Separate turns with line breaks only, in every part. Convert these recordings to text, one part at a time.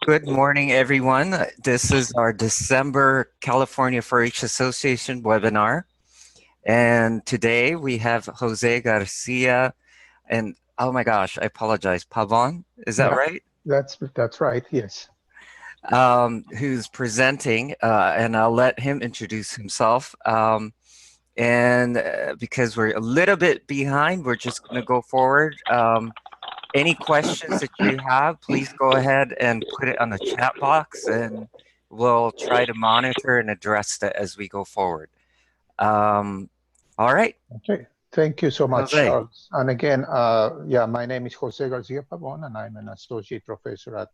Good morning, everyone. This is our December California 4-H Association webinar. And today we have Jose Garcia and, oh my gosh, I apologize, Pavon, is that
Yeah,
right?
that's right. Yes.
Who's presenting, and I'll let him introduce himself. And because we're a little bit behind, we're just going to go forward. Any questions that you have, please go ahead and put it on the chat box, and we'll try to monitor and address that as we go forward. Um, all right,
Okay. Thank you so much,
Jose.
Charles. And again, yeah, my name is Jose Garcia Pavon, and I'm an associate professor at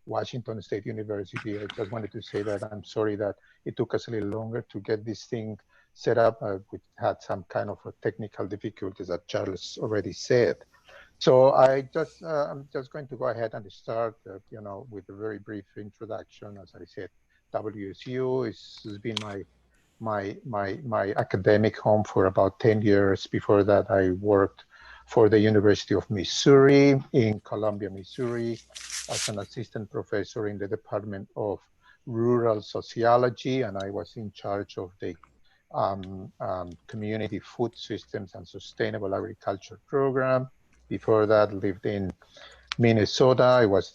Washington State University. I just wanted to say that I'm sorry that it took us a little longer to get this thing set up. We had some kind of technical difficulties that Charles already said. So I'm just going to go ahead and start, with a very brief introduction. As I said, WSU has been my academic home for about 10 years. Before that, I worked for the University of Missouri in Columbia, Missouri, as an assistant professor in the Department of Rural Sociology, and I was in charge of the Community Food Systems and Sustainable Agriculture program. Before that, lived in Minnesota. I was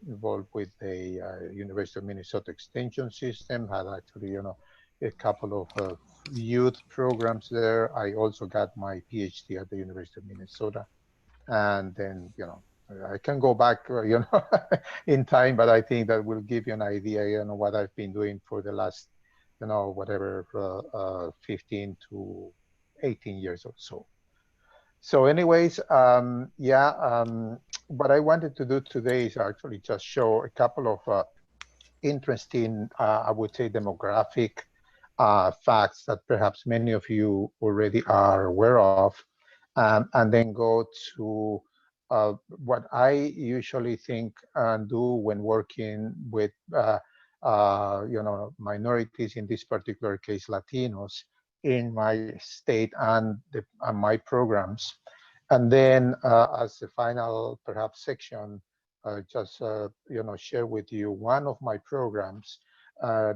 involved with the University of Minnesota Extension System, had actually, a couple of youth programs there. I also got my PhD at the University of Minnesota. And then, I can go back, in time, but I think that will give you an idea, what I've been doing for the last, whatever, 15 to 18 years or so. So anyways, what I wanted to do today is actually just show a couple of interesting, I would say, demographic facts that perhaps many of you already are aware of, and then go to what I usually think and do when working with, minorities, in this particular case, Latinos, in my state and my programs. And then as the final, perhaps, section, just share with you one of my programs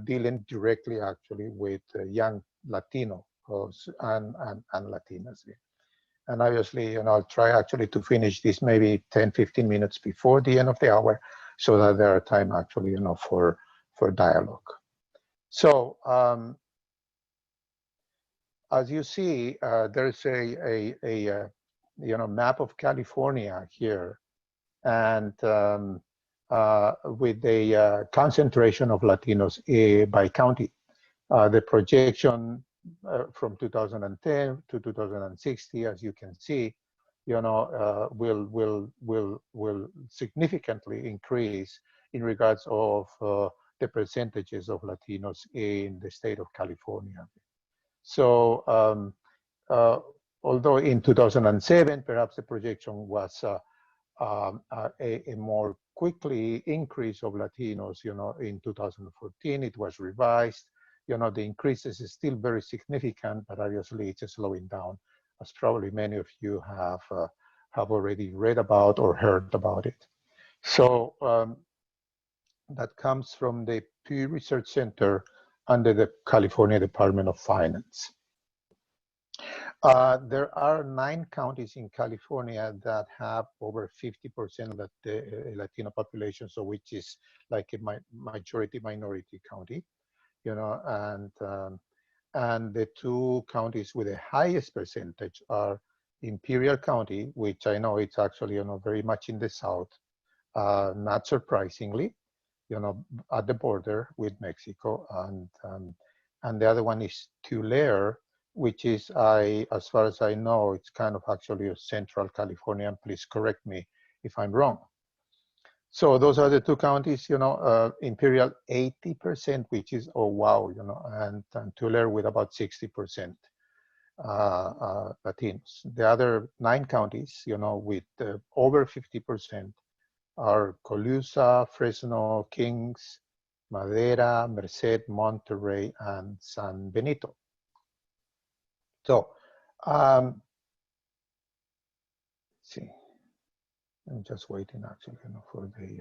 dealing directly actually with young Latino and Latinas. And obviously, I'll try actually to finish this maybe 10, 15 minutes before the end of the hour, so that there are time actually, for dialogue. So as you see, there's a map of California here, and with the concentration of Latinos by county. The projection from 2010 to 2060, as you can see, will significantly increase in regards of the percentages of Latinos in the state of California. So uh, although in 2007, perhaps the projection was a more quickly increase of Latinos, in 2014, it was revised. The increases is still very significant, but obviously it's slowing down, as probably many of you have already read about or heard about it. So that comes from the Pew Research Center under the California Department of Finance. There are 9 counties in California that have over 50% of the Latino population, so which is like a majority minority county, and the 2 counties with the highest percentage are Imperial County, which I know it's actually, very much in the south, not surprisingly, at the border with Mexico, and the other one is Tulare, which is, as far as I know, it's kind of actually a central California. Please correct me if I'm wrong. So those are the 2 counties, Imperial 80%, which is, oh wow, and Tulare with about 60% Latinos. The other 9 counties, with over 50% are Colusa, Fresno, Kings, Madera, Merced, Monterey, and San Benito. So, see, I'm just waiting actually, for the.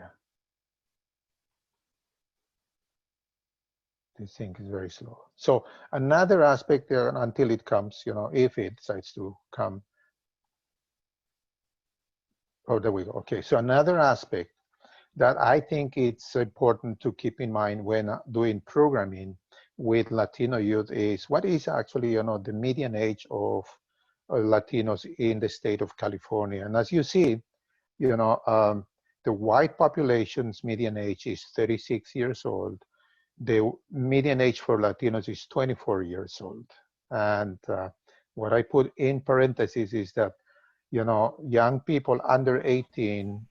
This thing is very slow. So another aspect there, until it comes, if it decides to come, oh, there we go. Okay, so another aspect that I think it's important to keep in mind when doing programming with Latino youth is what is actually, the median age of Latinos in the state of California. And as you see, you know, um, the white population's median age is 36 years old. The median age for Latinos is 24 years old. And what I put in parentheses is that, young people under 18,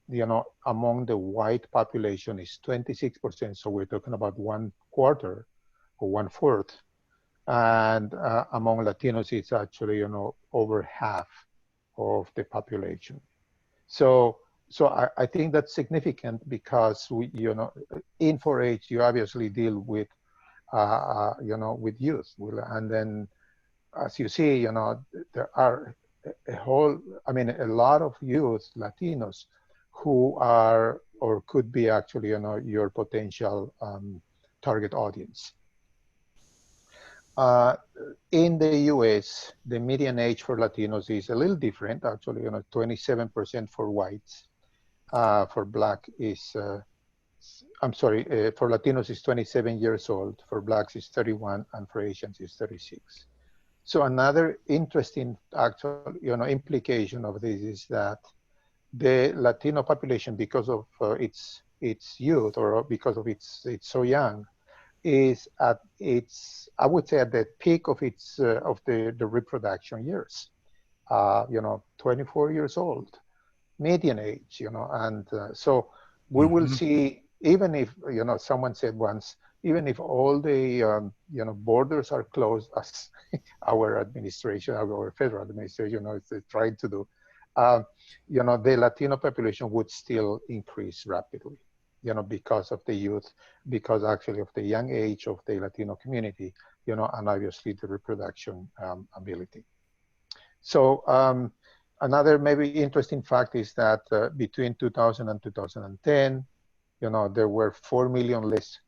among the white population is 26%. So we're talking about one quarter or one fourth. And among Latinos, it's actually, over half of the population. So, so I think that's significant because in 4-H, you obviously deal with, with youth. And then, as you see, there are a lot of youth, Latinos, who are or could be actually, your potential target audience. Uh, in the US, the median age for Latinos is a little different, actually, 27% for whites. For black is, for Latinos is 27 years old, for blacks is 31, and for Asians is 36. So another interesting actual, implication of this is that the Latino population, because of its youth or because of it's so young, is at its, I would say, at the peak of its of the reproduction years. 24 years old, median age, and so we will
Mm-hmm.
see, even if, someone said once, even if all the, borders are closed, as our administration, our federal administration, is trying to do, uh, the Latino population would still increase rapidly, because of the youth, because actually of the young age of the Latino community, and obviously the reproduction ability. So another maybe interesting fact is that between 2000 and 2010, there were 4 million less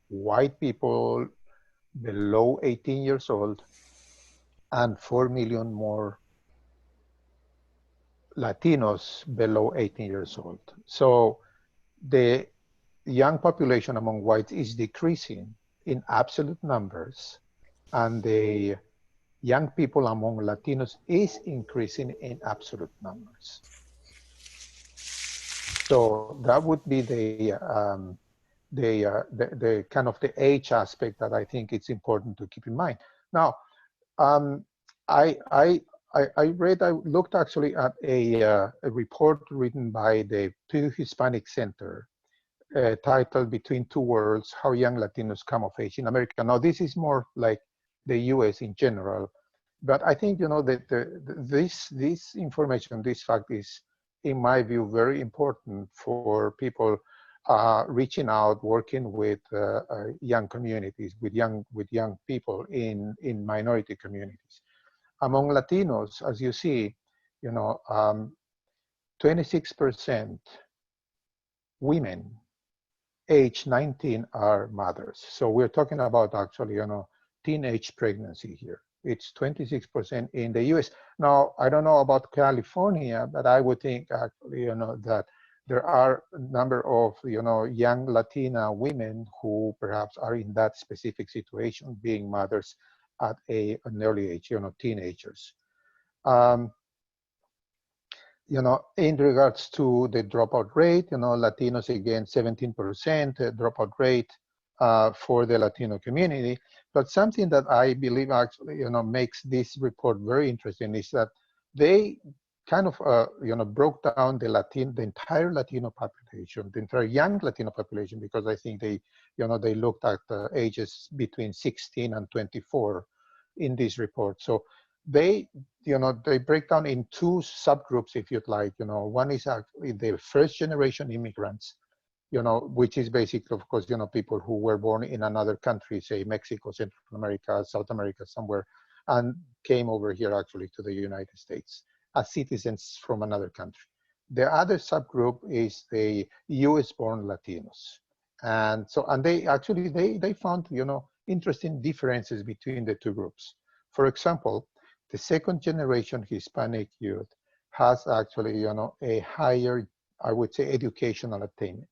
white people below 18 years old and 4 million more Latinos below 18 years old. So the young population among whites is decreasing in absolute numbers, and the young people among Latinos is increasing in absolute numbers. So that would be the kind of the age aspect that I think it's important to keep in mind. Now, um, I, I, I looked actually at a report written by the Pew Hispanic Center titled Between Two Worlds, How Young Latinos Come of Age in America. Now, this is more like the US in general, but I think, that this information, this fact is, in my view, very important for people reaching out, working with young communities, with young people in minority communities. Among Latinos, as you see, 26% women age 19 are mothers. So we're talking about actually, teenage pregnancy here. It's 26% in the US. Now, I don't know about California, but I would think actually, that there are a number of, young Latina women who perhaps are in that specific situation, being mothers at an early age, teenagers. Um, in regards to the dropout rate, Latinos, again, 17% dropout rate for the Latino community. But something that I believe actually, makes this report very interesting is that they kind of, broke down the entire Latino population, the entire young Latino population, because I think they looked at ages between 16 and 24 in this report. So they they break down in two subgroups, if you'd like. One is actually the first generation immigrants, which is basically, of course, people who were born in another country, say Mexico, Central America, South America, somewhere, and came over here actually to the United States as citizens from another country. The other subgroup is the US born Latinos. And so, and they actually, they found, interesting differences between the two groups. For example, the second generation Hispanic youth has actually, a higher, I would say, educational attainment.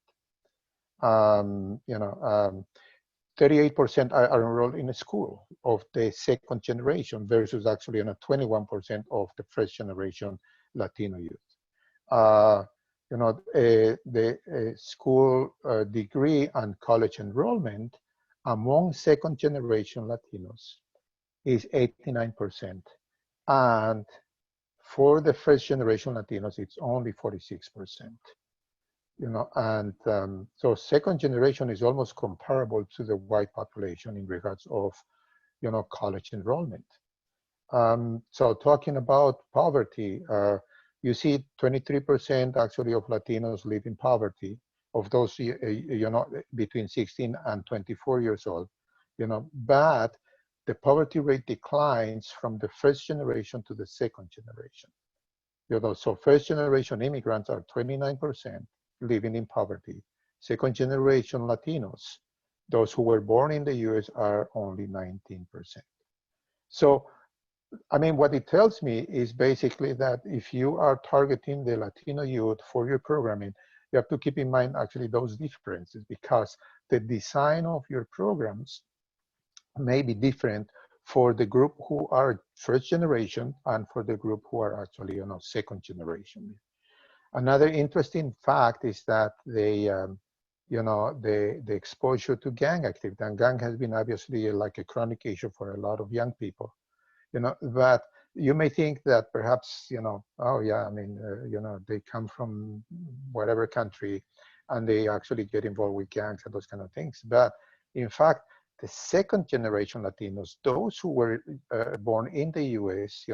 38% are enrolled in a school of the second generation versus actually 21% of the first generation Latino youth. The school degree and college enrollment among second generation Latinos is 89%. And for the first generation Latinos, it's only 46%. So second generation is almost comparable to the white population in regards of, college enrollment. So talking about poverty, you see 23% actually of Latinos live in poverty, of those, between 16 and 24 years old, but the poverty rate declines from the first generation to the second generation. So first generation immigrants are 29% living in poverty. Second generation Latinos, those who were born in the US, are only 19%. So, I mean, what it tells me is basically that if you are targeting the Latino youth for your programming, you have to keep in mind actually those differences, because the design of your programs may be different for the group who are first generation and for the group who are actually, second generation. Another interesting fact is that the exposure to gang activity, and gang has been obviously like a chronic issue for a lot of young people, but you may think that perhaps, oh yeah, I mean, they come from whatever country and they actually get involved with gangs and those kind of things. But in fact, the second generation Latinos, those who were born in the US,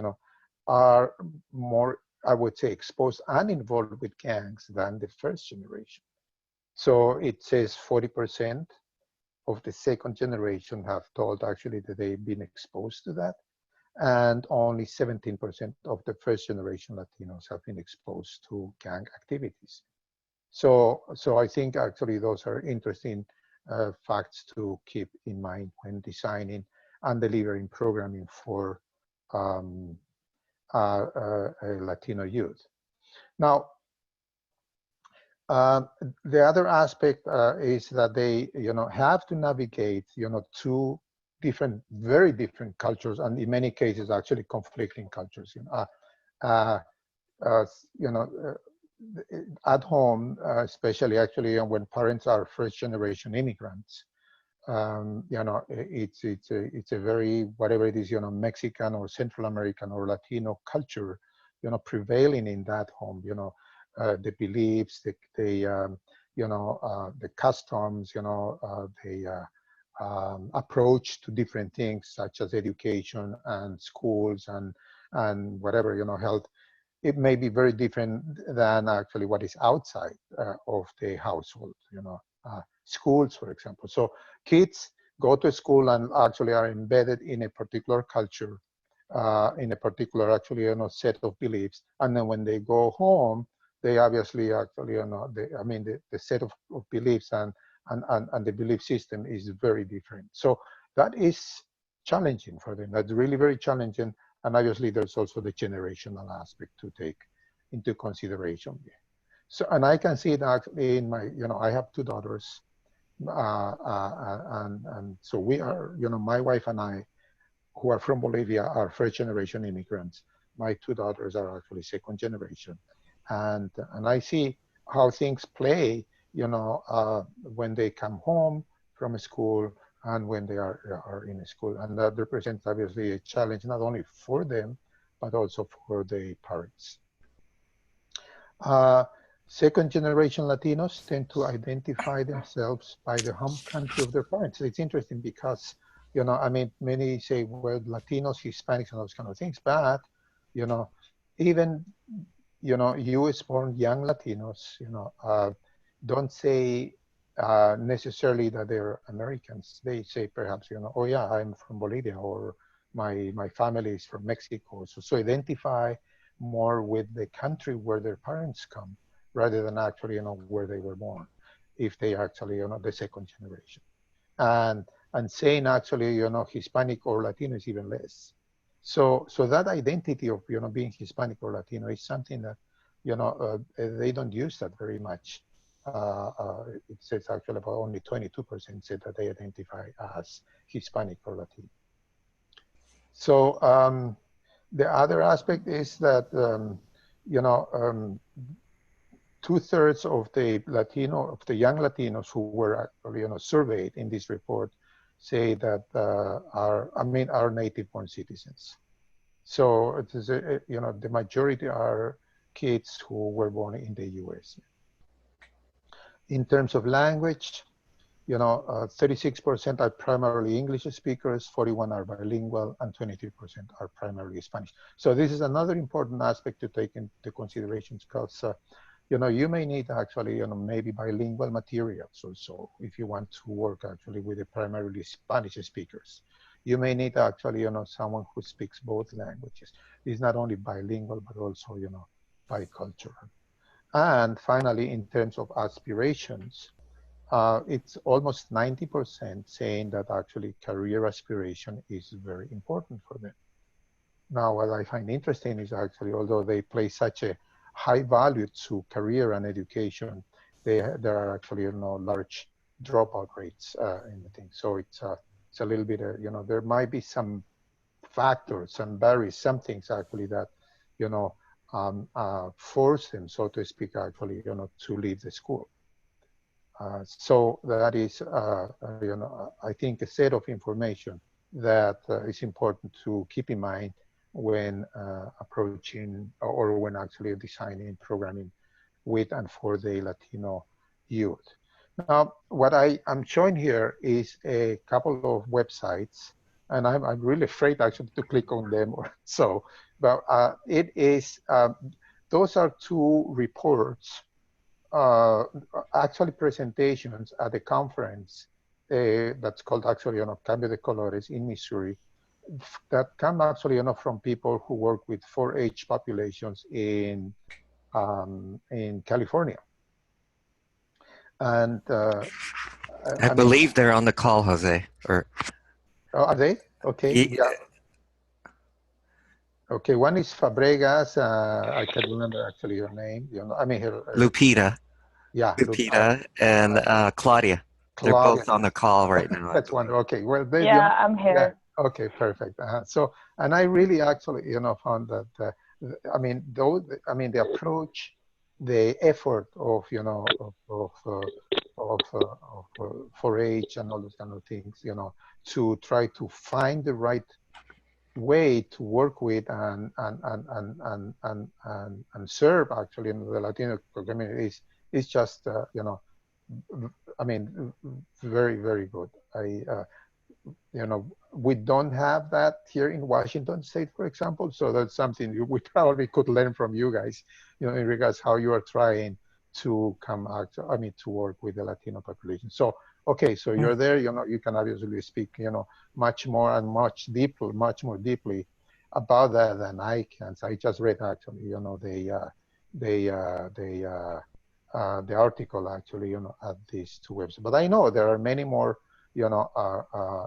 are more, I would say, exposed and involved with gangs than the first generation. So it says 40% of the second generation have told actually that they've been exposed to that. And only 17% of the first generation Latinos have been exposed to gang activities. So I think actually those are interesting facts to keep in mind when designing and delivering programming for Latino youth. Now, the other aspect is that they, have to navigate, two different, very different cultures, and in many cases, actually conflicting cultures. At home, especially actually when parents are first-generation immigrants, it's a very, whatever it is, Mexican or Central American or Latino culture, prevailing in that home. The beliefs, the customs, the approach to different things such as education and schools and whatever, health. It may be very different than actually what is outside of the household, schools, for example. So kids go to school and actually are embedded in a particular culture, in a particular actually, set of beliefs. And then when they go home, they obviously actually, the set of beliefs and the belief system is very different. So that is challenging for them. That's really very challenging. And obviously there's also the generational aspect to take into consideration. So, and I can see it actually in my, I have two daughters. And so we are, my wife and I, who are from Bolivia, are first generation immigrants. My two daughters are actually second generation. And I see how things play, when they come home from school and when they are in school. And that represents obviously a challenge, not only for them, but also for the parents. Second generation Latinos tend to identify themselves by the home country of their parents. It's interesting because, many say, well, Latinos, Hispanics, and those kind of things, but, even, US born young Latinos, don't say necessarily that they're Americans. They say perhaps, oh yeah, I'm from Bolivia, or my family is from Mexico. So identify more with the country where their parents come, rather than actually, where they were born, if they actually, the second generation. And and saying actually, Hispanic or Latino is even less. So that identity of, being Hispanic or Latino is something that, they don't use that very much. It says actually about only 22% said that they identify as Hispanic or Latino. So the other aspect is that, you know, um, 2/3 of the young Latinos who were actually, surveyed in this report say that are native-born citizens. So it is, the majority are kids who were born in the U.S. In terms of language, 36% are primarily English speakers, 41 are bilingual, and 23% are primarily Spanish. So this is another important aspect to take into consideration because, you may need actually, maybe bilingual materials also if you want to work actually with the primarily Spanish speakers. You may need actually, someone who speaks both languages. It's not only bilingual, but also, bicultural. And finally, in terms of aspirations, it's almost 90% saying that actually career aspiration is very important for them. Now, what I find interesting is actually, although they place such a high value to career and education, there are actually, large dropout rates in the thing. So it's a little bit, there might be some factors, some barriers, some things actually that, force them, so to speak, actually, to leave the school. So that is, I think a set of information that is important to keep in mind when approaching or when actually designing programming with and for the Latino youth. Now, what I'm showing here is a couple of websites, and I'm really afraid actually to click on them or so, but it is, those are two reports, uh, actually presentations at the conference that's called actually, Cambio de Colores in Missouri, that come actually, from people who work with 4-H populations in California. And
I
I mean,
believe they're on the call, Jose. Or
are they? Okay, yeah. Okay, one is Fabregas. I can't remember actually her name. I mean,
Lupita,
yeah,
Lupita, and Claudia. They're
Claudia.
both on the call right now, I
That's
believe.
wonderful. Okay, well, they,
Yeah, I'm
yeah,
here.
okay, perfect. So, and I really actually, found that, I mean, the approach, the effort of, of 4-H and all those kind of things, to try to find the right way to work with and serve actually in the Latino community is just, I mean, very, very good. We don't have that here in Washington State, for example. So that's something we probably could learn from you guys, in regards how you are trying to come out, I mean, to work with the Latino population. So, okay, so you're there, you can obviously speak, much more and much more deeply about that than I can. So I just read actually, the article actually, at these two websites. But I know there are many more,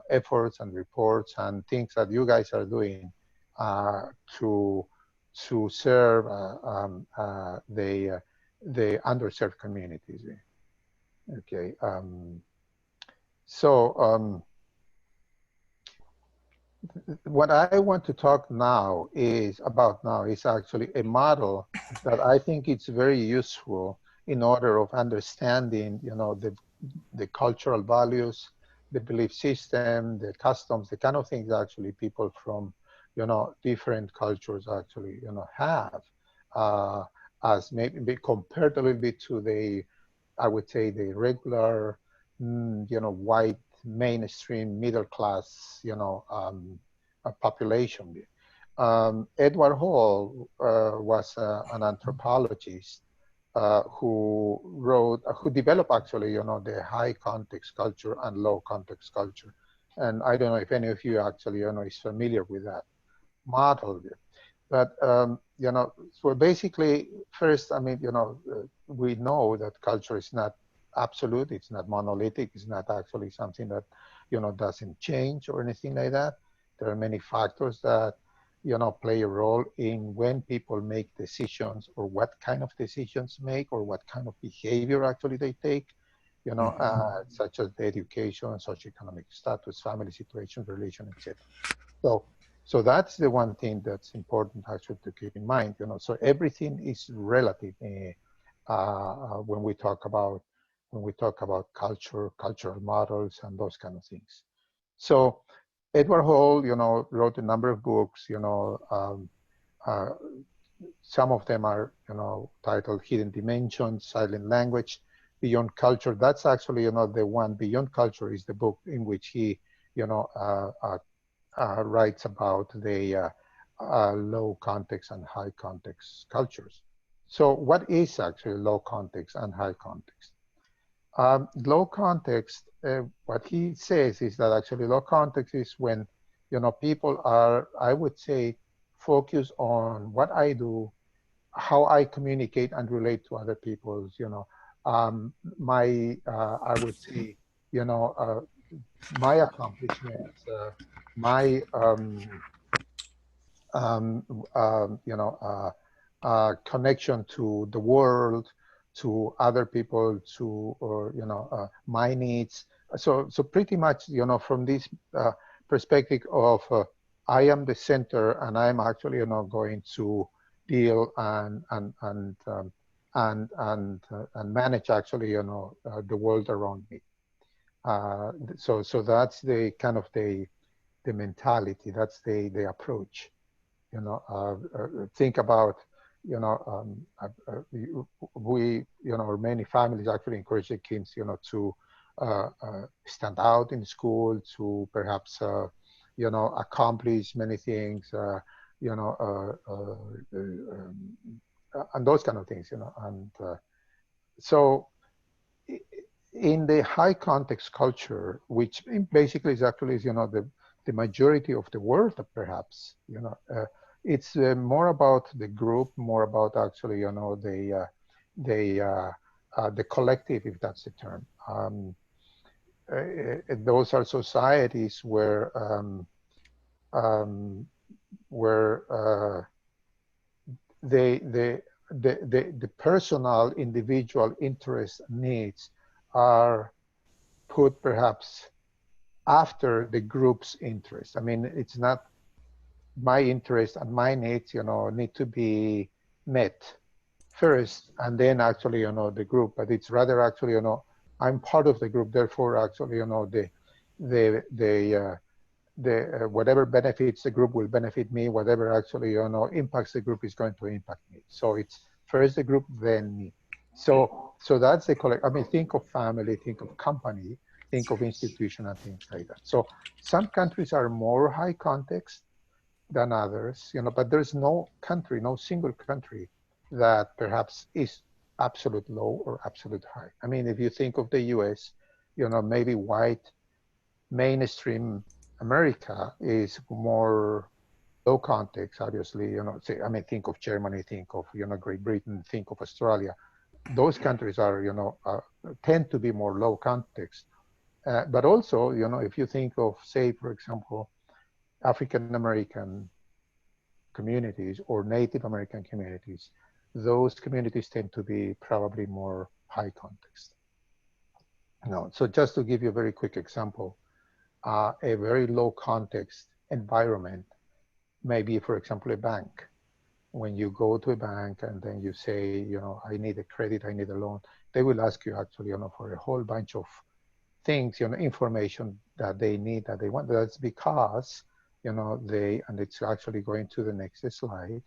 efforts and reports and things that you guys are doing uh, to serve the underserved communities. Okay. So what I want to talk now is actually a model that I think it's very useful in order of understanding, the cultural values, the belief system, the customs, the kind of things actually people from, different cultures actually, have, uh, as maybe compared a little bit to I would say the regular, white mainstream middle class, population. Edward Hall was an anthropologist who developed actually, the high context culture and low context culture. And I don't know if any of you actually, is familiar with that model. But, so basically, first, I mean, we know that culture is not absolute. It's not monolithic. It's not actually something that, doesn't change or anything like that. There are many factors that, play a role in when people make decisions or what kind of decisions make or what kind of behavior actually they take, such as the education, socioeconomic status, family situation, relation, etc. So, so that's the one thing that's important actually to keep in mind. So everything is relative when we talk about culture, cultural models, and those kind of things. So Edward Hall, wrote a number of books. Uh, some of them are, titled Hidden Dimensions, Silent Language, Beyond Culture. That's actually, the one. Beyond Culture is the book in which he, you know, writes about the low context and high context cultures. So what is actually low context and high context? Low context, what he says is that actually low context is when, people are, I would say, focused on what I do, how I communicate and relate to other people's, I would say, you know, uh, my accomplishments, my um, um, you know, uh, connection to the world, to other people, to or my needs. So pretty much, from this perspective of I am the center, and I'm actually, going to deal and manage actually, the world around me. So that's the kind of the mentality. That's the approach. Think about, we, or many families actually encourage their kids, to stand out in school, to perhaps, accomplish many things, you know, and those kind of things, and so in the high context culture, which basically is actually, the majority of the world, perhaps, it's more about the group, more about actually, the collective, if that's the term. Those are societies um, where they, the personal, individual interest needs are put perhaps after the group's interest. I mean, it's not my interest and my needs, need to be met first, and then actually, the group. But it's rather actually, I'm part of the group. Therefore, actually, the whatever benefits the group will benefit me. Whatever actually, impacts the group is going to impact me. So it's first the group, then me. So that's the collect. I mean, think of family, think of company, think of institution, and things like that. So some countries are more high context than others, but there's no country, no single country that perhaps is absolute low or absolute high. I mean, if you think of the US, maybe white mainstream America is more low context, obviously, say, I mean, think of Germany, think of, Great Britain, think of Australia. Those countries are, tend to be more low context. But also, if you think of, say, for example, African American communities or Native American communities, those communities tend to be probably more high context. So just to give you a very quick example, a very low context environment may be, for example, a bank. When you go to a bank and then you say, I need a credit, I need a loan, they will ask you actually, for a whole bunch of things, information that they need, that they want. That's because, and it's actually going to the next slide.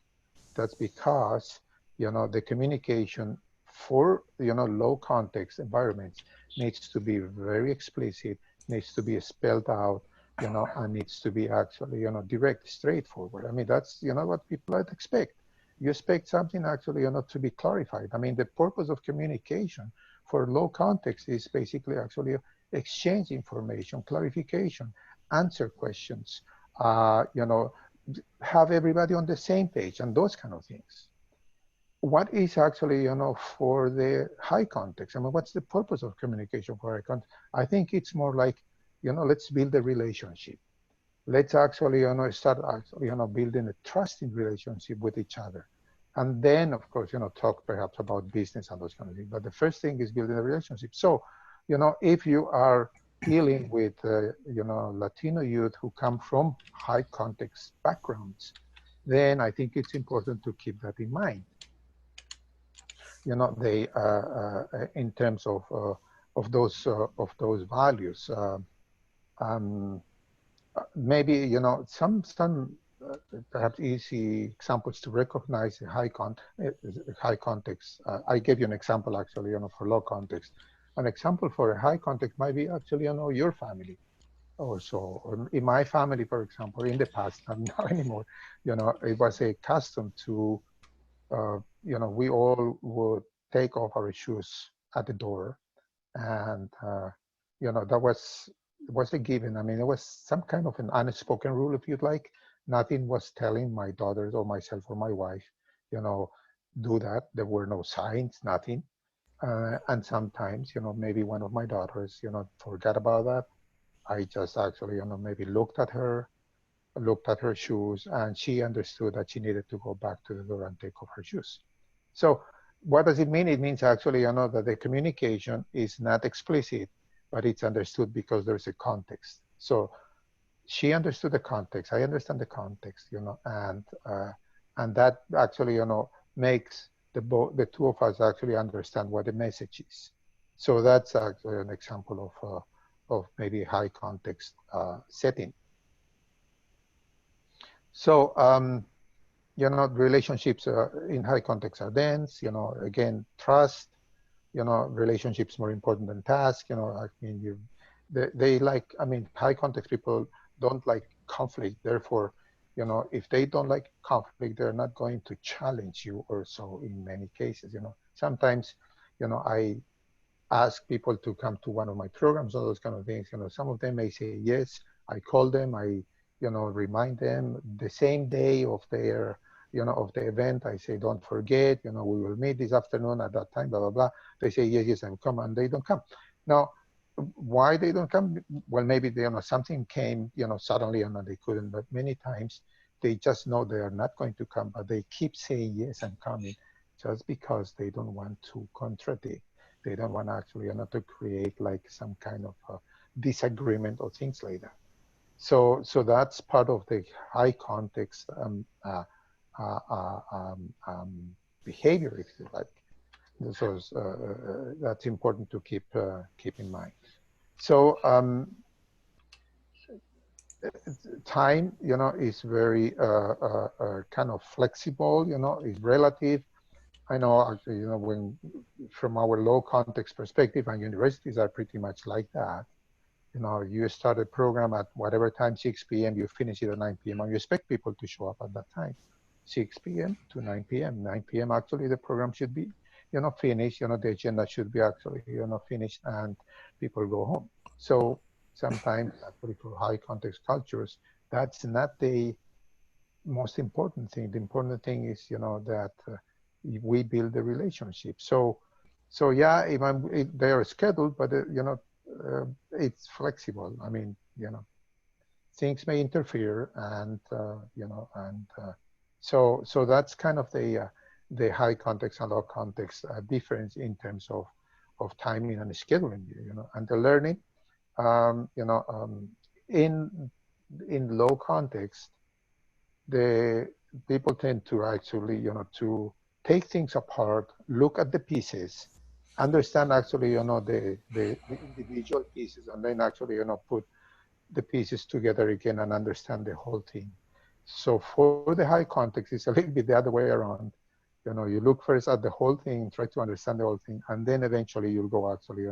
That's because, the communication for, low context environments needs to be very explicit, needs to be spelled out, and needs to be actually, direct, straightforward. I mean, that's, what people expect. You expect something actually, to be clarified. I mean, the purpose of communication for low context is basically actually exchange information, clarification, answer questions, have everybody on the same page and those kind of things. what is actually, for the high context? I mean, what's the purpose of communication for high context? I think it's more like, let's build a relationship. Let's actually, start actually, building a trusting relationship with each other. And then, of course, talk perhaps about business and those kind of things. But the first thing is building a relationship. So, if you are dealing with, Latino youth who come from high context backgrounds, then I think it's important to keep that in mind. They in terms of those values. Um, Maybe some perhaps easy examples to recognize the high context. I gave you an example actually, for low context. An example for a high context might be actually, your family or so. Or in my family, for example, in the past, not now anymore, it was a custom to we all would take off our shoes at the door, and that was a given. I mean, it was some kind of an unspoken rule, if you'd like. Nothing was telling my daughters or myself or my wife, you know, do that. There were no signs, nothing. And sometimes, maybe one of my daughters, forgot about that. I just actually, maybe looked at her shoes, and she understood that she needed to go back to the door and take off her shoes. So what does it mean? It means actually, that the communication is not explicit, but it's understood because there's a context. So she understood the context. I understand the context, and that actually, makes the two of us actually understand what the message is. So that's actually an example of maybe high context setting. So, relationships in high context are dense, again, trust, relationships more important than tasks, I mean, they like, I mean, high context people don't like conflict. Therefore, if they don't like conflict, they're not going to challenge you or so in many cases, Sometimes, I ask people to come to one of my programs, all those kind of things. Some of them may say yes. I call them. I, remind them the same day of of the event. I say, don't forget. We will meet this afternoon at that time. Blah blah blah. They say yes, yes, I'm come, and they don't come. Now, why they don't come? Well, maybe something came, suddenly, and they couldn't. But many times they just know they are not going to come, but they keep saying yes, I'm coming, just because they don't want to contradict. They don't want actually to create like some kind of disagreement or things like that. So that's part of the high context uh, uh, um, um, behavior, if you like. So that's important to keep in mind. So time, is very kind of flexible. Is relative. I know actually, when from our low context perspective, and universities are pretty much like that. You start a program at whatever time, 6 p.m., you finish it at 9 p.m., and you expect people to show up at that time, 6 p.m. to 9 p.m. 9 p.m., actually, the program should be, finished, the agenda should be actually, finished, and people go home. So sometimes, actually, for high context cultures, that's not the most important thing. The important thing is, that we build a relationship. So yeah, they are scheduled, but it's flexible. I mean, things may interfere, and so that's kind of the high context and low context difference in terms of timing and scheduling. And the learning, um, you know, um, in low context, the people tend to actually, to take things apart, look at the pieces, understand actually, the individual pieces, and then actually, put the pieces together again and understand the whole thing. So for the high context, it's a little bit the other way around. You look first at the whole thing, try to understand the whole thing, and then eventually you'll go actually,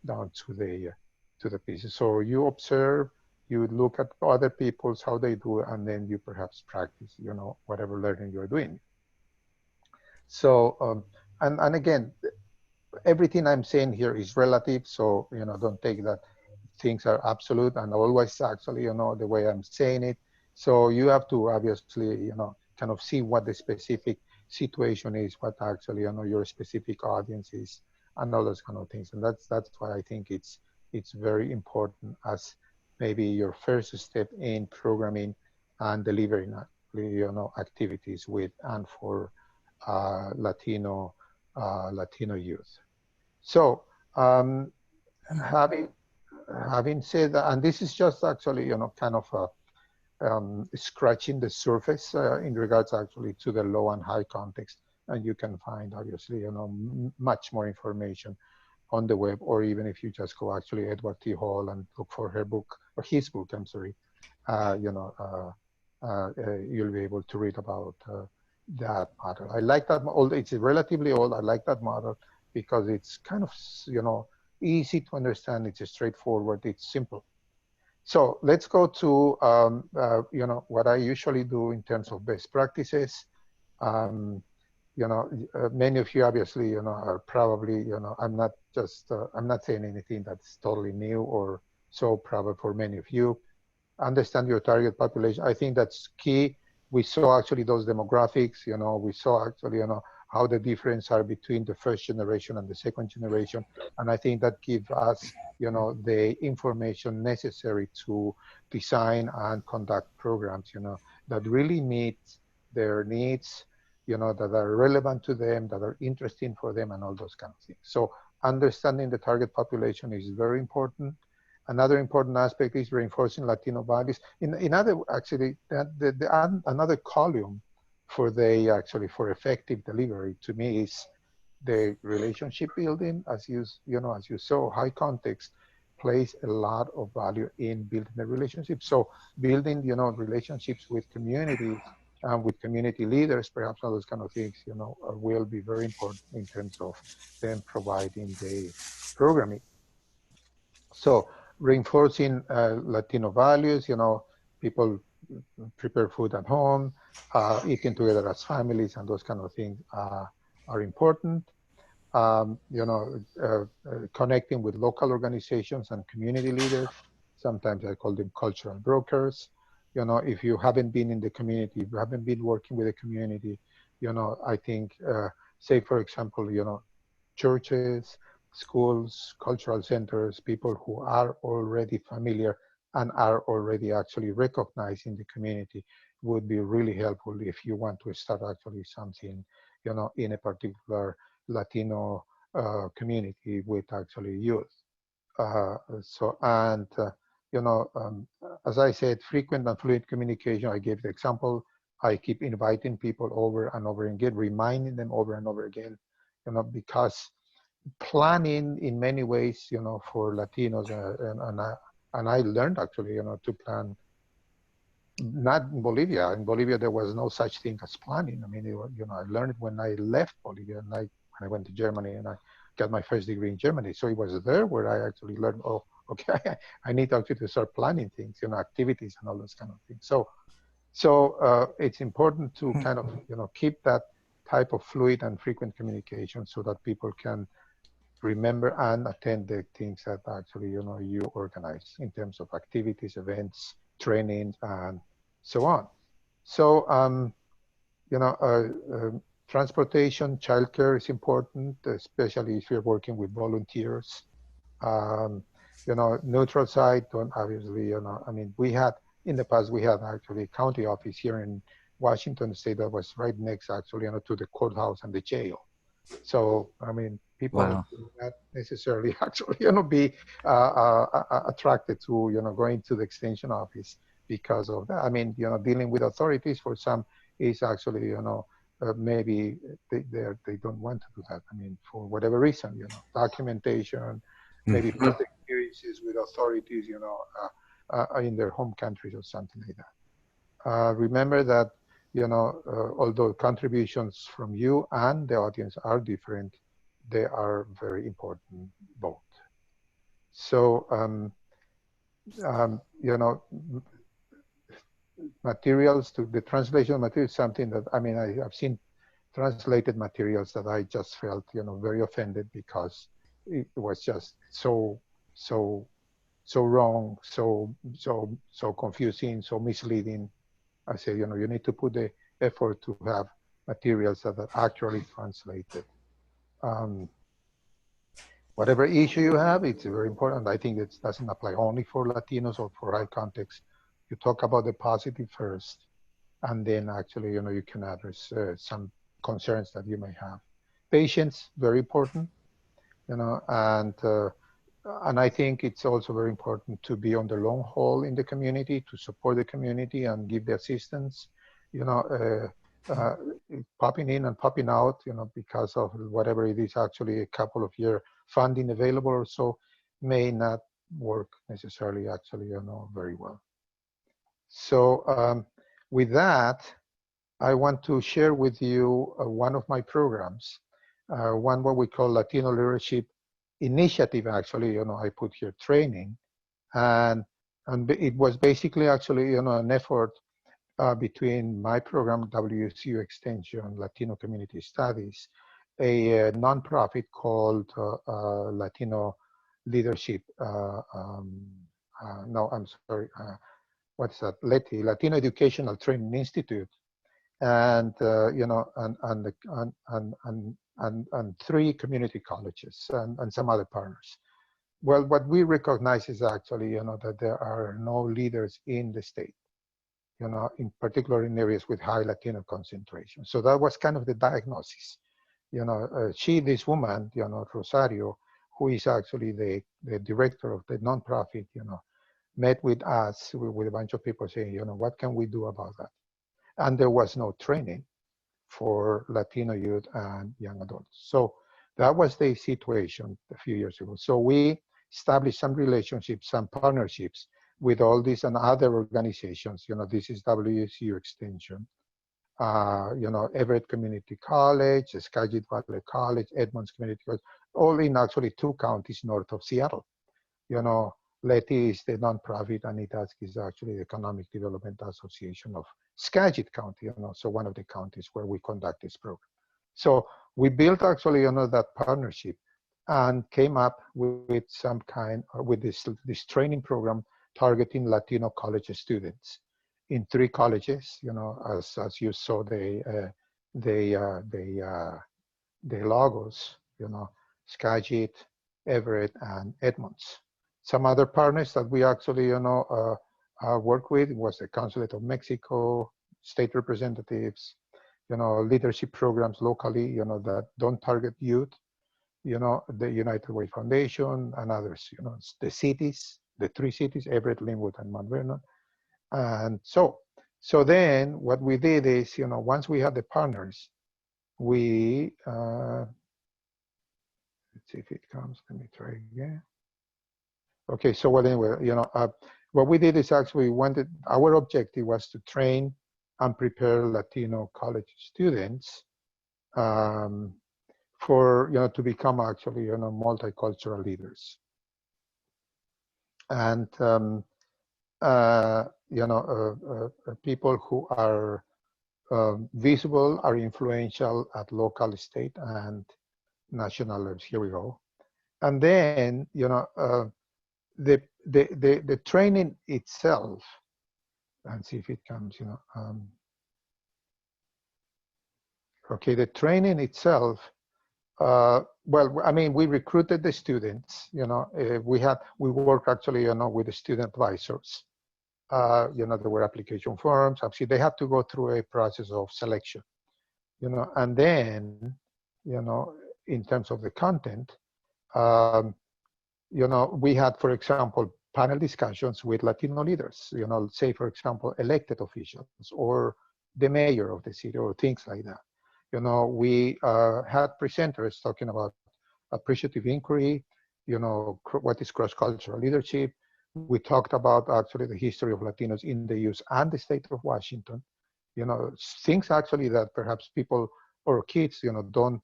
down to the pieces. So you observe, you look at other people's how they do, and then you perhaps practice, whatever learning you're doing. So and again, everything I'm saying here is relative. So don't take that things are absolute and always actually, the way I'm saying it. So you have to obviously, kind of see what the specific situation is, what actually your specific audience is, and all those kind of things. And that's why I think it's very important as maybe your first step in programming and delivering activities with and for Latino youth. So um, having having said that, and this is just actually kind of scratching the surface in regards actually to the low and high context, and you can find obviously much more information on the web, or even if you just go actually Edward T. Hall and look for her book or his book, I'm sorry, uh, you know, you'll be able to read about that model. I like that. Although it's relatively old, I like that model because it's kind of easy to understand. It's straightforward. It's simple. So let's go to what I usually do in terms of best practices. Um, Many of you obviously are probably I'm not saying anything that's totally new or so probably for many of you. Understand your target population. I think that's key. We saw actually those demographics, we saw actually, how the difference are between the first generation and the second generation. And I think that gives us, the information necessary to design and conduct programs, that really meet their needs, that are relevant to them, that are interesting for them, and all those kind of things. So understanding the target population is very important. Another important aspect is reinforcing Latino values. In other, actually, another column for for effective delivery to me is the relationship building. As you saw, high context plays a lot of value in building the relationship. So building, relationships with communities and with community leaders, perhaps all those kind of things, will be very important in terms of them providing the programming. So reinforcing Latino values, people prepare food at home, eating together as families, and those kind of things are important. Connecting with local organizations and community leaders. Sometimes I call them cultural brokers. If you haven't been in the community, if you haven't been working with the community, I think, say for example, churches, schools, cultural centers, people who are already familiar and are already actually recognized in the community would be really helpful if you want to start actually something, in a particular Latino community with actually youth. So, and, you know, um, as I said, frequent and fluid communication, I gave the example. I keep inviting people over and over again, reminding them over and over again, because planning in many ways, for Latinos, and I learned actually, to plan, not in Bolivia. In Bolivia, there was no such thing as planning. I mean, I learned it when I left Bolivia, and when I went to Germany, and I got my first degree in Germany. So it was there where I actually learned, oh, okay, I need actually to start planning things, activities and all those kind of things. So it's important to kind of, keep that type of fluid and frequent communication so that people can remember and attend the things that actually you organize in terms of activities, events, trainings, and so on. So you know, transportation, childcare is important, especially if you're working with volunteers. Um, neutral site, don't obviously, I mean, we had in the past we had actually a county office here in Washington State that was right next actually, to the courthouse and the jail. So, I mean, people
Wow.
do not necessarily actually, be attracted to, going to the extension office because of that. I mean, dealing with authorities for some is actually, maybe they don't want to do that. I mean, for whatever reason, documentation, maybe
Mhm.
past experiences with authorities, in their home countries or something like that. Remember that, although contributions from you and the audience are different, they are very important both. So, materials to the translation material is something that, I mean, I've seen translated materials that I just felt, very offended because it was just so, so wrong, so confusing, so misleading. I say, you need to put the effort to have materials that are actually translated. Um, Whatever issue you have, it's very important. I think it doesn't apply only for Latinos or for high context. You talk about the positive first, and then actually, you can address some concerns that you may have. Patience, very important, and I think it's also very important to be on the long haul in the community, to support the community and give the assistance, you know, uh, popping in and popping out, because of whatever it is, actually a couple of year funding available or so may not work necessarily actually, very well. So with that, I want to share with you one of my programs, one what we call Latino Leadership Initiative. Actually, I put here training, and it was basically actually, an effort between my program, WSU Extension Latino Community Studies, a nonprofit called Latino Leadership. No, I'm sorry. What's that? Latino Educational Training Institute, and and three community colleges and some other partners. Well, what we recognize is actually, that there are no leaders in the state, in particular in areas with high Latino concentration. So that was kind of the diagnosis. This woman, Rosario, who is actually the director of the nonprofit, met with us, with a bunch of people saying, what can we do about that? And there was no training for Latino youth and young adults. So that was the situation a few years ago. So we established some relationships, some partnerships with all these and other organizations. This is WSU Extension, Everett Community College, Skagit Valley College, Edmonds Community College, all in actually 2 counties north of Seattle. Leti is the nonprofit, and ITASC is actually the Economic Development Association of Skagit County, so one of the counties where we conduct this program. So we built actually, that partnership and came up with some kind, with this training program targeting Latino college students in 3 colleges, as you saw the logos, Skagit, Everett, and Edmonds. Some other partners that we actually, work with was the Consulate of Mexico, state representatives, leadership programs locally, that don't target youth, the United Way Foundation and others, the cities, the 3 cities, Everett, Linwood, and Mount Vernon. And so then what we did is, once we had the partners, we, let's see if it comes, let me try again. Okay, so well, anyway, what we did is actually our objective was to train and prepare Latino college students for, to become actually, multicultural leaders. And, people who are visible, are influential at local, state, and national levels. Here we go. And then, the training itself, and see if it comes, okay, the training itself, well, I mean, we recruited the students, we work actually, with the student advisors. There were application forms. Obviously, they had to go through a process of selection, and then, in terms of the content, we had, for example, panel discussions with Latino leaders, say, for example, elected officials or the mayor of the city or things like that. We had presenters talking about appreciative inquiry, what is cross-cultural leadership. We talked about actually the history of Latinos in the US and the state of Washington, things actually that perhaps people or kids, don't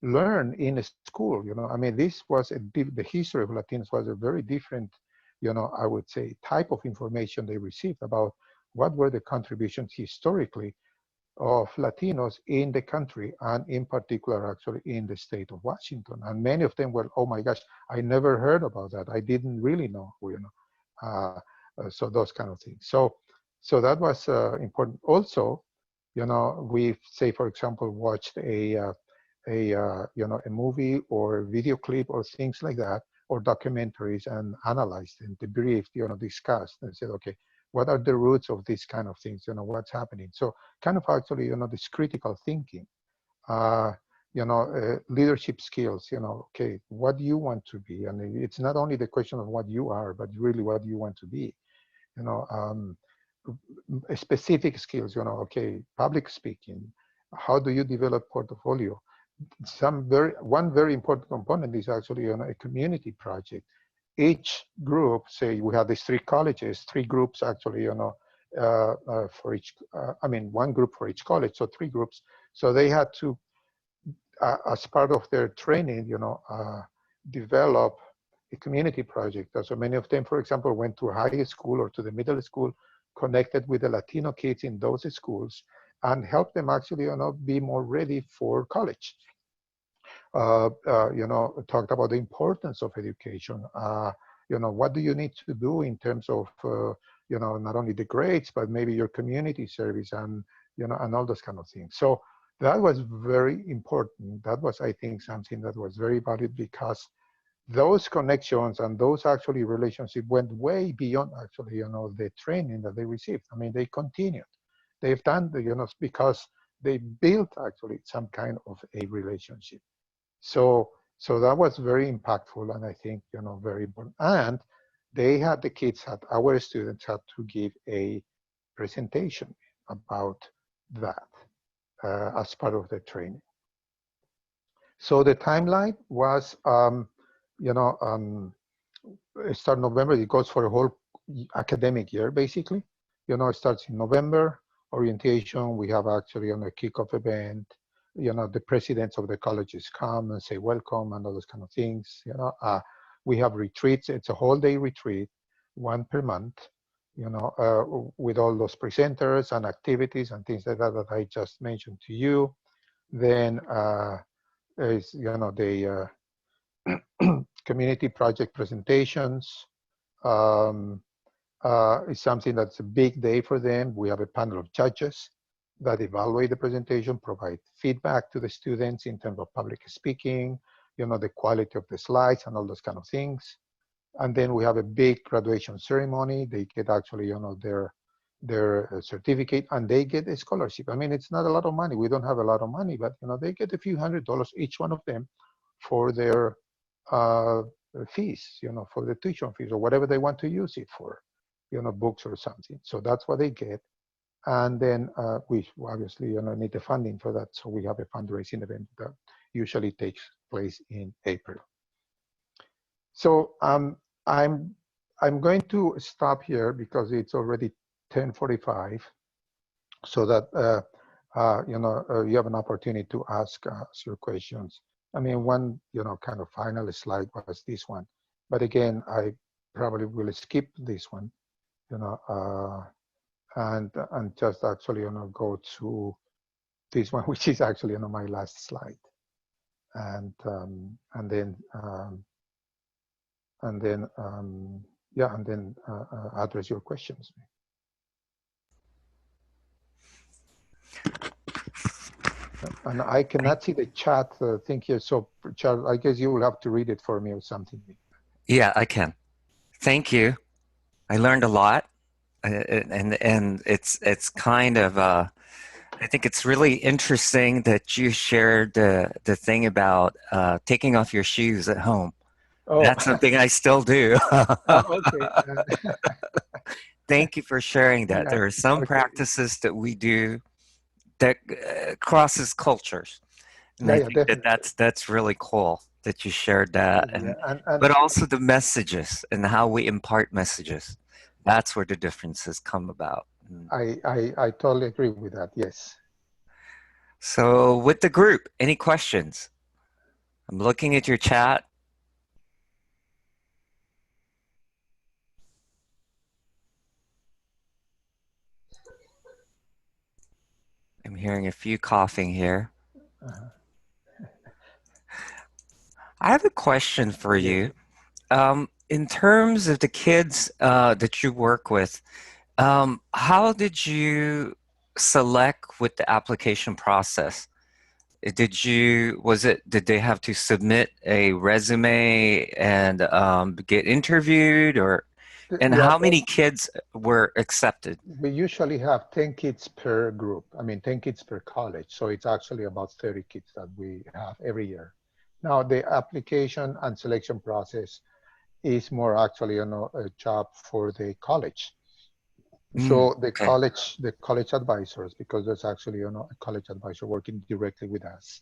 learn in a school. I mean, this was the history of Latinos was a very different, I would say, type of information they received about what were the contributions historically of Latinos in the country, and in particular, actually, in the state of Washington. And many of them were, oh my gosh, I never heard about that. I didn't really know, so those kind of things. So that was important. Also, We say, for example, watched a movie or video clip or things like that, or documentaries, and analyzed and debriefed, discussed and said, okay, what are the roots of these kind of things? What's happening? So kind of actually, this critical thinking, uh, leadership skills, okay, what do you want to be? And it's not only the question of what you are, but really what do you want to be? you know, um, Specific skills, okay, public speaking, how do you develop portfolio? One very important component is actually a community project. Each group, say we have these three colleges, three groups actually, for each, I mean, one group for each college, so three groups. So they had to, as part of their training, develop a community project. So many of them, for example, went to high school or to the middle school, connected with the Latino kids in those schools, and helped them actually, be more ready for college. Talked about the importance of education. What do you need to do in terms of, not only the grades, but maybe your community service and, and all those kind of things. So that was very important. That was, I think, something that was very valued, because those connections and those actually relationships went way beyond actually, the training that they received. I mean, they continued. They've done, because they built actually some kind of a relationship. So, so that was very impactful, and I think, very important. And the kids had, our students had to give a presentation about that as part of the training. So the timeline was, it start November. It goes for a whole academic year, basically. It starts in November. Orientation. We have actually on a kickoff event. The presidents of the colleges come and say welcome and all those kind of things. We have retreats. It's a whole day retreat, one per month. With all those presenters and activities and things like that I just mentioned to you. Then is the community project presentations. Is something that's a big day for them. We have a panel of judges that evaluate the presentation, provide feedback to the students in terms of public speaking, the quality of the slides and all those kind of things. And then we have a big graduation ceremony. They get actually, their certificate, and they get a scholarship. I mean, it's not a lot of money. We don't have a lot of money, but they get a few $100 each one of them for their fees, for the tuition fees or whatever they want to use it for, books or something. So that's what they get. And then we obviously need the funding for that. So we have a fundraising event that usually takes place in April. So I'm going to stop here because it's already 10:45, so that you have an opportunity to ask us your questions. I mean, one kind of final slide was this one, but again, I probably will skip this one, and just actually go to this one, which is actually my last slide, and then yeah, and then address your questions. And I cannot see the chat thing here, so Charles, I guess you will have to read it for me or something.
Yeah, I can. Thank you. I learned a lot, and it's kind of I think it's really interesting that you shared the thing about taking off your shoes at home.
Oh,
That's something I still do.
okay.
Thank you for sharing that.
Yeah,
There are some
okay.
practices that we do that crosses cultures, and
Yeah,
I
yeah,
think that
definitely.
that's really cool that you shared that,
Yeah,
and
and
but also the messages and how we impart messages. That's where the differences come about.
I totally agree with that. Yes.
So, with the group, any questions? I'm looking at your chat. I'm hearing a few coughing here.
Uh-huh.
I have a question for
Yes.
you. In terms of the kids that you work with, how did you select with the application process? Did they have to submit a resume and get interviewed, and
Yeah,
how many kids were accepted?
we usually have 10 kids per group. I mean, 10 kids per college. So it's actually about 30 kids that we have every year. Now, the application and selection process is more actually, a job for the college. So
Okay.
the college advisors, because there's actually, a college advisor working directly with us,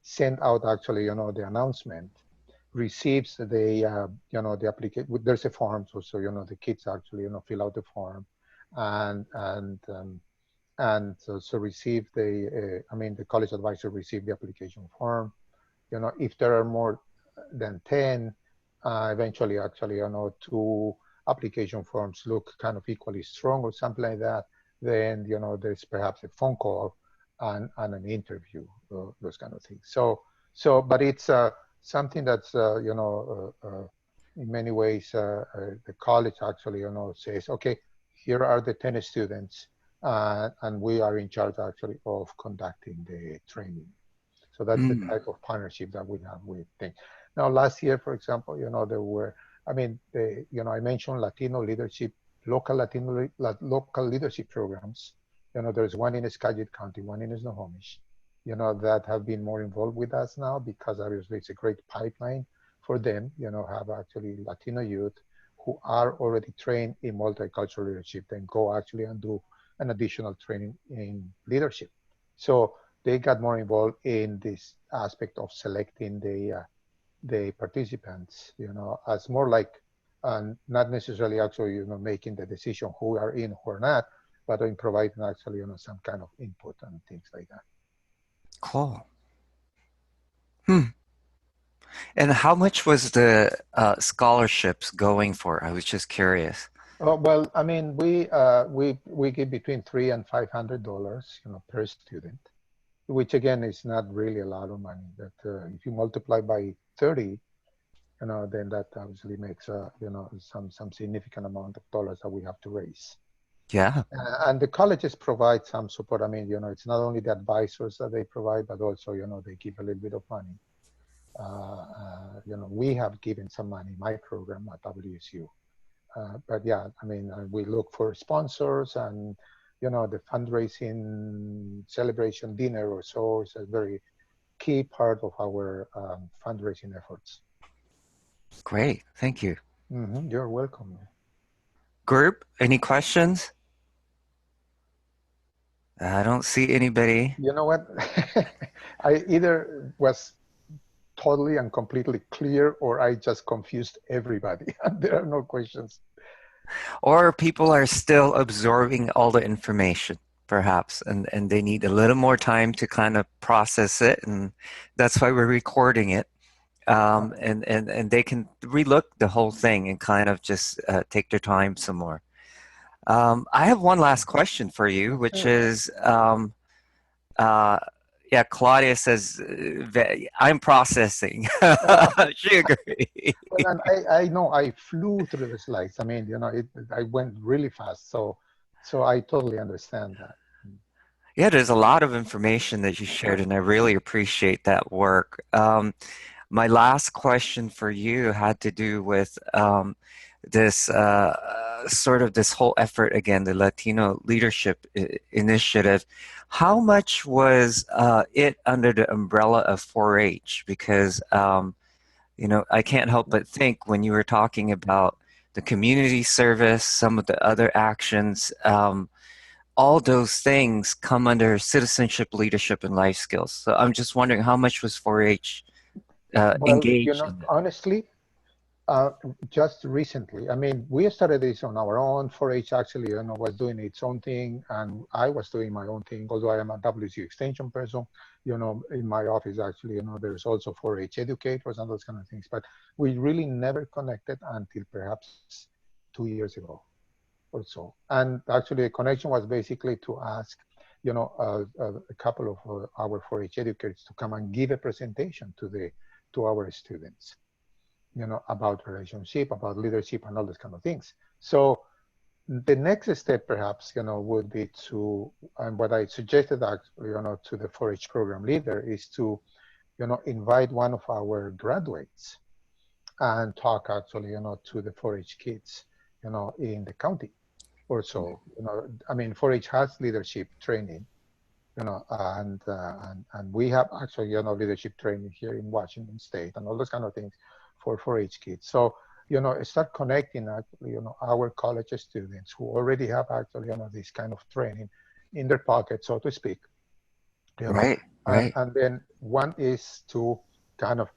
send out actually, the announcement, receives the application. There's a form, so the kids actually, fill out the form, and and um, so receive the college advisor receive the application form. If there are more than 10, eventually actually, two application forms look kind of equally strong or something like that, then, there's perhaps a phone call and an interview, those kind of things. But it's something that's, in many ways, the college actually, says, okay, here are the 10 students, and we are in charge actually of conducting the training. So that's the
Mm,
type of partnership that we have with things. Now, last year, for example, there were, I mentioned Latino leadership, local leadership programs. There's one in Skagit County, one in Snohomish, that have been more involved with us now because obviously it's a great pipeline for them, have actually Latino youth who are already trained in multicultural leadership, then go actually and do an additional training in leadership. So they got more involved in this aspect of selecting the participants, as more like not necessarily actually, making the decision who are in, who are not, but in providing actually, some kind of input and things like that.
cool. Hmm. And how much was the scholarships going for? I was just curious.
Oh, well, I mean, we give between $300 and $500, per student, which again is not really a lot of money. But if you multiply by 30, then that obviously makes some significant amount of dollars that we have to raise.
Yeah,
And the colleges provide some support. I mean, it's not only the advisors that they provide, but also, they give a little bit of money. We have given some money, my program at WSU. But yeah, I mean, we look for sponsors, and, the fundraising celebration dinner or so is a very key part of our fundraising efforts.
great. Thank you.
You're welcome.
Group, any questions? I don't see anybody.
You know what? I either was totally and completely clear, or I just confused everybody. There are no questions.
Or people are still absorbing all the information, perhaps, and they need a little more time to kind of process it. And that's why we're recording it. And they can relook the whole thing and kind of just take their time some more. I have one last question for you, which
Sure.
is, uh, yeah, Claudia says, I'm processing.
Uh,
She agrees.
well, and I know I flew through the slides. I mean, I went really fast. So I totally understand that.
Yeah, there's a lot of information that you shared, and I really appreciate that work. My last question for you had to do with this sort of this whole effort again, the Latino Leadership Initiative. How much was it under the umbrella of 4-H? Because I can't help but think when you were talking about the community service, some of the other actions. All those things come under citizenship, leadership, and life skills. So I'm just wondering how much was 4-H
Well,
engaged in that?
honestly, Uh, just recently, I mean, we started this on our own. 4-H actually, was doing its own thing, and I was doing my own thing. Although I am a WC extension person, in my office actually, there's also 4-H educators and those kind of things. But we really never connected until perhaps 2 years ago or so. And actually, the connection was basically to ask, a couple of our 4-H educators to come and give a presentation to our students, about relationship, about leadership, and all those kind of things. So The next step, perhaps, would be to, and what I suggested actually, to the 4-H program leader is to, invite one of our graduates and talk actually, to the 4-H kids, in the county or so. I mean, 4-H has leadership training, and we have actually, leadership training here in Washington State and all those kind of things for 4-H kids. So, start connecting actually, our college students who already have actually, this kind of training in their pocket, so to speak,
Right,
and
right.
then one is to kind of,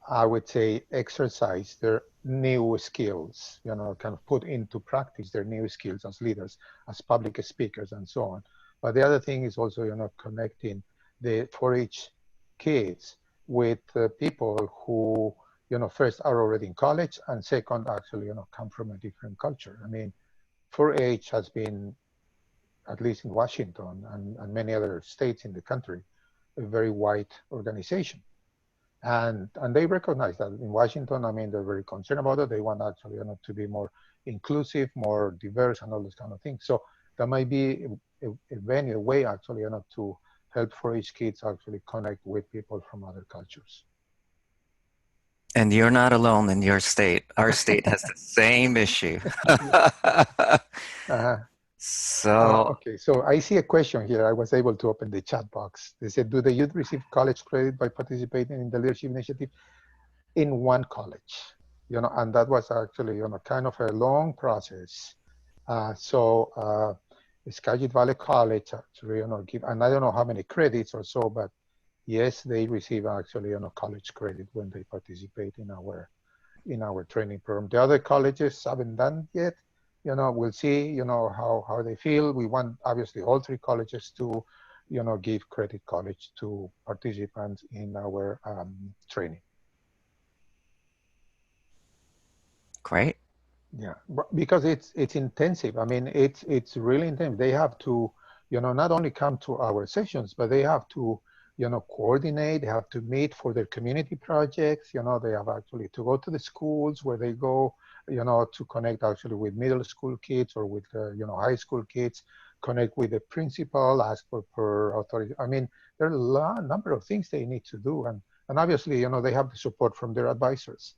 I would say, exercise their new skills, kind of put into practice their new skills as leaders, as public speakers, and so on. But the other thing is also, connecting the 4-H kids with people who, first are already in college, and second, actually, come from a different culture. I mean, 4-H has been, at least in Washington and many other states in the country, a very white organization. And they recognize that in Washington. I mean, they're very concerned about it. They want actually, to be more inclusive, more diverse, and all those kind of things. So that might be a venue, a way actually, to help 4-H kids actually connect with people from other cultures.
And you're not alone in your state. Our state has the same issue.
Uh-huh.
So,
Okay, so I see a question here. I was able to open the chat box. They said, do the youth receive college credit by participating in the leadership initiative? In one college, and that was actually, kind of a long process. Skagit Valley College actually, give, and I don't know how many credits or so, but yes, they receive actually, college credit when they participate in our training program. The other colleges haven't done yet. We'll see, how they feel. We want obviously all 3 colleges to, give credit college to participants in our training.
great.
Yeah, because it's intensive. I mean, it's really intense. They have to, not only come to our sessions, but they have to, coordinate. They have to meet for their community projects. They have actually to go to the schools where they go, to connect actually with middle school kids or with, high school kids, connect with the principal, ask for authority. I mean, there are a number of things they need to do, and obviously, they have the support from their advisors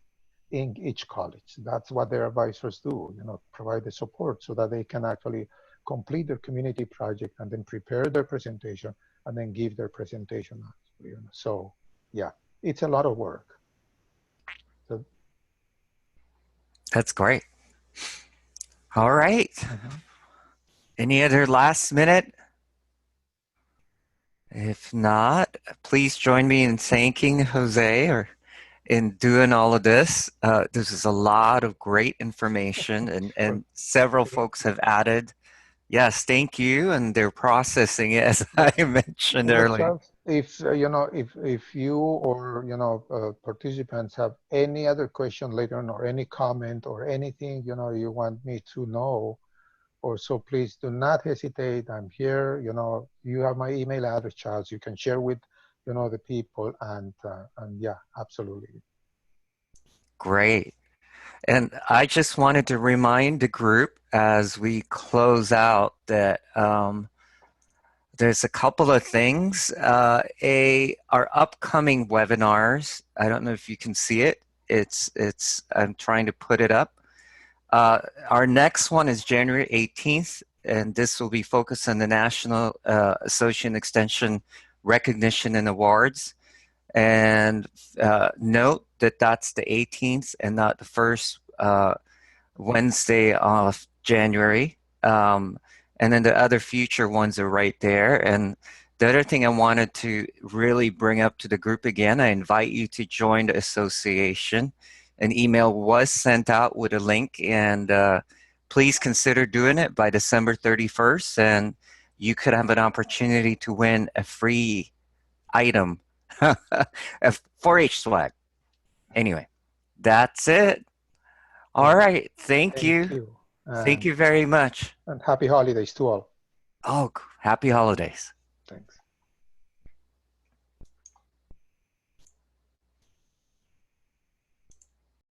in each college. That's what their advisors do, provide the support so that they can actually complete their community project and then prepare their presentation and then give their presentation. So yeah, it's a lot of work. So,
That's great. All right. Any other last minute? If not, please join me in thanking Jose or in doing all of this. This is a lot of great information, and several folks have added, yes, thank you, and they're processing it, as I mentioned earlier.
Charles, if if you or participants have any other question later on, or any comment or anything you want me to know, or so, please do not hesitate. I'm here. You have my email address, Charles. You can share with the people, and yeah, absolutely.
Great. And I just wanted to remind the group as we close out that there's a couple of things. Our upcoming webinars, I don't know if you can see it. I'm trying to put it up. Our next one is January 18th, and this will be focused on the National Associate Extension Recognition and Awards. And note that that's the 18th and not the first Wednesday of January. And then the other future ones are right there. And the other thing I wanted to really bring up to the group again, I invite you to join the association. An email was sent out with a link, and please consider doing it by December 31st, and you could have an opportunity to win a free item, a 4-H swag. Anyway, that's it. All right. Thank you. Thank you very much.
And happy holidays to all.
Oh, happy holidays.
Thanks.